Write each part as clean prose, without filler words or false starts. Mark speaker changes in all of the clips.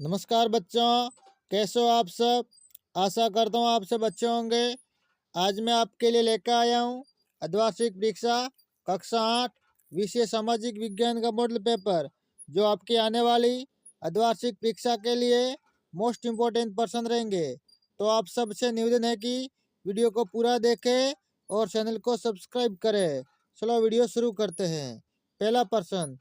Speaker 1: नमस्कार बच्चों, कैसे हो आप सब। आशा करता हूँ आप सब अच्छे होंगे। आज मैं आपके लिए लेकर आया हूँ अर्धवार्षिक परीक्षा कक्षा 8 विषय सामाजिक विज्ञान का मॉडल पेपर, जो आपकी आने वाली अर्धवार्षिक परीक्षा के लिए मोस्ट इम्पोर्टेंट पर्सन रहेंगे। तो आप सबसे निवेदन है कि वीडियो को पूरा देखें और चैनल को सब्सक्राइब करें। चलो वीडियो शुरू करते हैं। पहला प्रश्न,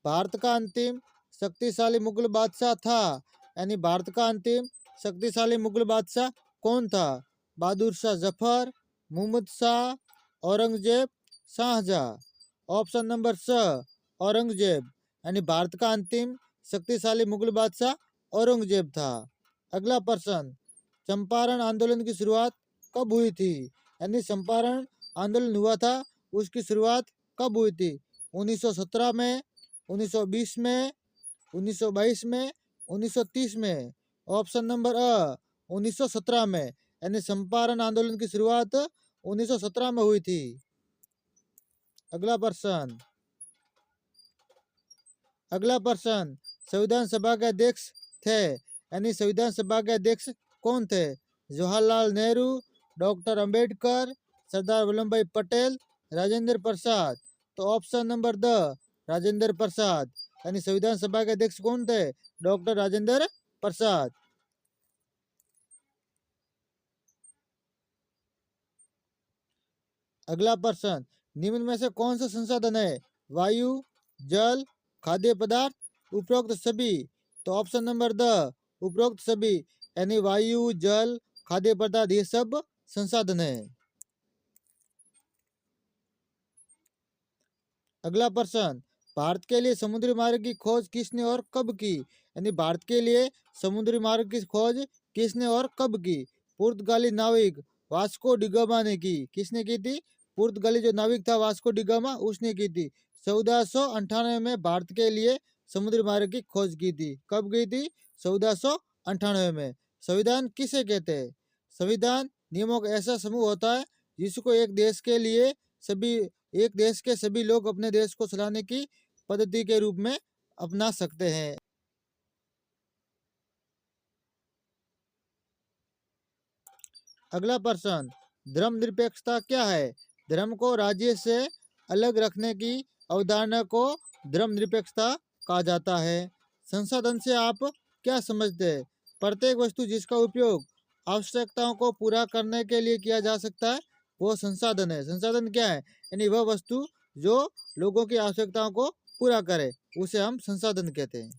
Speaker 1: भारत का अंतिम शक्तिशाली मुगल बादशाह था, यानी भारत का अंतिम शक्तिशाली मुगल बादशाह कौन था। बहादुर शाह जफर, मुहम्मद शाह, औरंगजेब, शाहजहां। ऑप्शन नंबर स, औरंगजेब, यानी भारत का अंतिम शक्तिशाली मुगल बादशाह औरंगजेब था। अगला प्रश्न, चंपारण आंदोलन की शुरुआत कब हुई थी, यानी चंपारण आंदोलन हुआ था, उसकी शुरुआत कब हुई थी। 1917 में, 1920 में, 1922 में, 1930 में। ऑप्शन नंबर अ 1917 में, यानी चंपारण आंदोलन की शुरुआत 1917 में हुई थी। अगला प्रश्न, संविधान सभा के अध्यक्ष थे, यानी संविधान सभा के अध्यक्ष कौन थे। जवाहरलाल नेहरू, डॉक्टर अंबेडकर, सरदार वल्लभ भाई पटेल, राजेंद्र प्रसाद। तो option number the, Rajendra Prasad, यानी संविधान सभा के अध्यक्ष कौन थे, डॉक्टर राजेंद्र प्रसाद। अगला प्रश्न, निम्न में से कौन सा संसाधन है, वायु, जल, खाद्य पदार्थ, उपरोक्त सभी। तो ऑप्शन नंबर द, उपरोक्त सभी, यानी वायु, जल, खाद्य पदार्थ, ये सब संसाधन है। अगला प्रश्न, भारत के लिए समुद्री मार्ग की खोज किसने और कब की, यानी भारत के लिए समुद्री मार्ग की खोज किसने और कब की। पुर्तगाली नाविक वास्को डिगामा ने की। किसने की थी, पुर्तगाली जो नाविक था वास्को डिगामा, उसने की थी। 1498 में भारत के लिए समुद्री मार्ग की खोज की थी। कब की थी, 1498 में। संविधान किसे कहते हैं, संविधान नियमों का ऐसा समूह होता है जिसको एक देश के सभी लोग अपने देश को चलाने की पद्धति के रूप में अपना सकते हैं। अगला प्रश्न, धर्मनिरपेक्षता क्या है। धर्म को राज्य से अलग रखने की अवधारणा को धर्मनिरपेक्षता कहा जाता है। संसाधन से आप क्या समझते हैं, प्रत्येक वस्तु जिसका उपयोग आवश्यकताओं को पूरा करने के लिए किया जा सकता है वो संसाधन है। संसाधन क्या है, यानी वह वस्तु जो लोगों की आवश्यकताओं को पूरा करे, उसे हम संसाधन कहते हैं।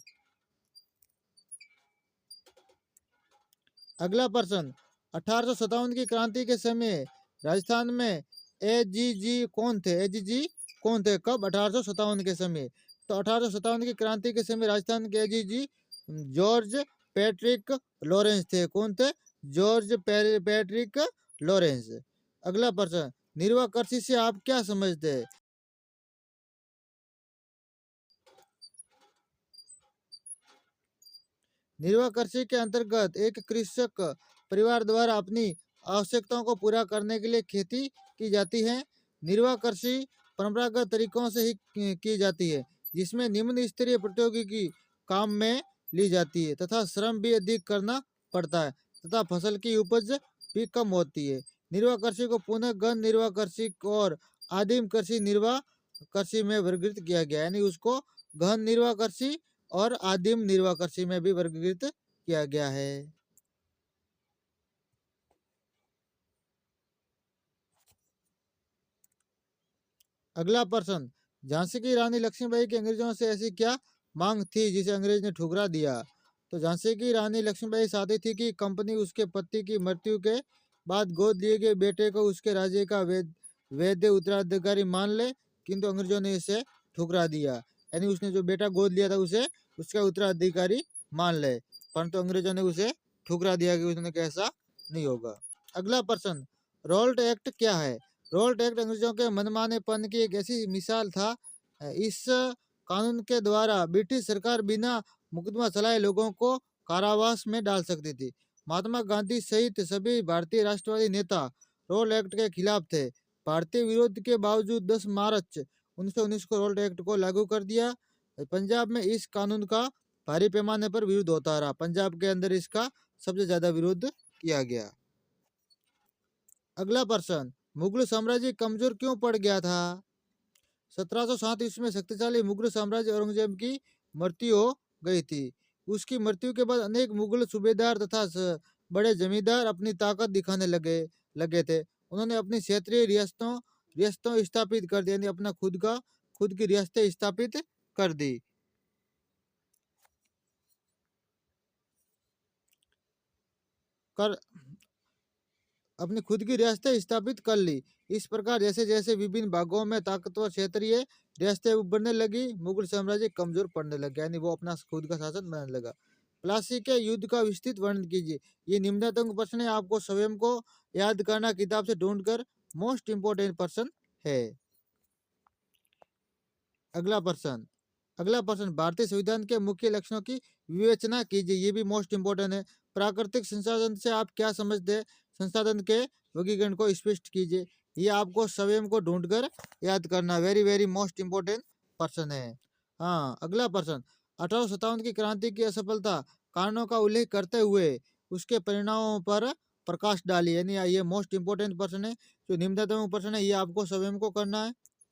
Speaker 1: अगला प्रश्न, 1857 की क्रांति के समय राजस्थान में एजीजी कौन थे, एजीजी कौन थे, कब, 1857 के समय। तो 1857 की क्रांति के समय राजस्थान के एजीजी जॉर्ज पैट्रिक लॉरेंस थे। कौन थे, जॉर्ज पैट्रिक लॉरेंस। अगला प्रश्न, निर्वाह कृषि से आप क्या समझते हैं। निर्वाह कृषि के अंतर्गत एक कृषक परिवार द्वारा अपनी आवश्यकताओं को पूरा करने के लिए खेती की जाती है। निर्वाह कृषि परंपरागत तरीकों से ही की जाती है, जिसमें निम्न स्तरीय प्रौद्योगिकी काम में ली जाती है तथा श्रम भी अधिक करना पड़ता है तथा फसल की उपज भी कम होती है। निर्वाह कृषि को पुनः गण निर्वाह कृषि और आदिम कृषि निर्वाह कृषि में वर्गीकृत किया गया, यानी उसको गहन निर्वाह कृषि और आदिम निर्वाह कृषि में भी वर्गीकृत किया गया है। अगला प्रश्न, झांसी की रानी लक्ष्मीबाई की अंग्रेजों से ऐसी क्या मांग थी जिसे अंग्रेज ने ठुकरा दिया। तो झांसी की रानी लक्ष्मीबाई चाहती थी कि कंपनी उसके पति की मृत्यु के बाद गोद लिए गए बेटे को उसके राज्य का वैध उत्तराधिकारी मान ले, किंतु अंग्रेजों ने इसे ठुकरा दिया, यानी उसने जो बेटा गोद लिया था उसे उसका उत्तराधिकारी मान ले, परंतु अंग्रेजों ने उसे ठुकरा दिया कि उसने कैसा नहीं होगा। अगला प्रश्न, रोल्ट एक्ट क्या है। रोल्ट एक्ट अंग्रेजों के मनमानेपन की एक ऐसी मिसाल था। इस कानून के द्वारा ब्रिटिश सरकार बिना मुकदमा चलाए लोगों को कारावास में डाल सकती थी। महात्मा गांधी सहित सभी भारतीय राष्ट्रवादी नेता रोल एक्ट के खिलाफ थे। भारतीय विरोध के बावजूद 10 मार्च 1919 को रोल एक्ट को लागू कर दिया। पंजाब में इस कानून का भारी पैमाने पर विरोध होता रहा। पंजाब के अंदर इसका सबसे ज्यादा विरोध किया गया। अगला प्रश्न, मुगल साम्राज्य कमजोर क्यों पड़ गया था? 1707 ईस्वी में शक्तिशाली मुगल साम्राज्य औरंगजेब की मृत्यु हो गई थी। उसकी मृत्यु के बाद अनेक मुगल सूबेदार तथा बड़े जमींदार अपनी ताकत दिखाने लगे थे। उन्होंने अपनी क्षेत्रीय रियासतों रियासतों स्थापित कर दी, यानी अपना खुद की रियासतें स्थापित कर दी। कर अपनी खुद की रियासतें स्थापित कर ली। इस प्रकार जैसे जैसे विभिन्न भागों में ताकतवर क्षेत्रीय रियासतें उभरने लगी, मुगल साम्राज्य कमजोर पड़ने लगा, यानी वो अपना खुद का शासन बनाने लगा। प्लासी के युद्ध का विस्तृत वर्णन कीजिए। ये निम्नलिखित प्रश्न है, आपको स्वयं को याद करना, किताब से ढूंढकर मोस्ट इंपोर्टेंट प्रश्न है। अगला प्रश्न, भारतीय संविधान के मुख्य लक्षणों की विवेचना कीजिए। ये भी मोस्ट इंपोर्टेंट है। प्राकृतिक संसाधन से आप क्या समझते हैं? संसाधन के वर्गीकरण को स्पष्ट कीजिए। ये आपको स्वयं को ढूंढकर याद करना, वेरी वेरी मोस्ट इंपोर्टेंट प्रश्न है। हाँ, अगला प्रश्न, 1857 की क्रांति की असफलता कारणों का उल्लेख करते हुए उसके परिणामों पर प्रकाश डालिए, यानी ये मोस्ट इंपोर्टेंट प्रश्न है। जो निम्नलिखित प्रश्न है, ये आपको स्वयं को करना है।